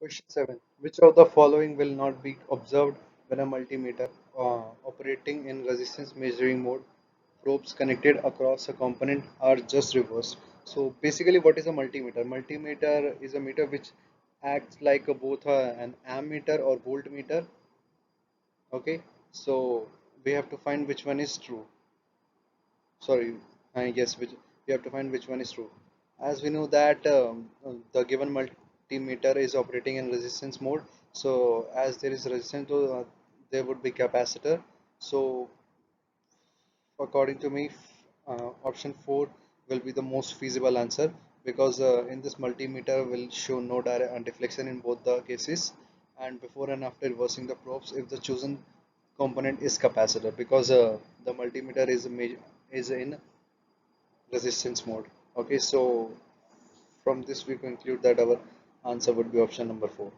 Question 7. Which of the following will not be observed when a multimeter operating in resistance measuring mode? Probes connected across a component are just reversed. So basically, what is a multimeter? Multimeter is a meter which acts like an ammeter or voltmeter. Okay, so we have to find which one is true. Sorry, yes, which we have to find which one is true. As we know that the given multimeter is operating in resistance mode, so as there is resistance, there would be capacitor. So according to me, option 4 will be the most feasible answer because in this multimeter will show no direct deflection in both the cases, and before and after reversing the probes if the chosen component is capacitor, because the multimeter is in resistance mode. Okay, so from this we conclude that our answer would be option number 4.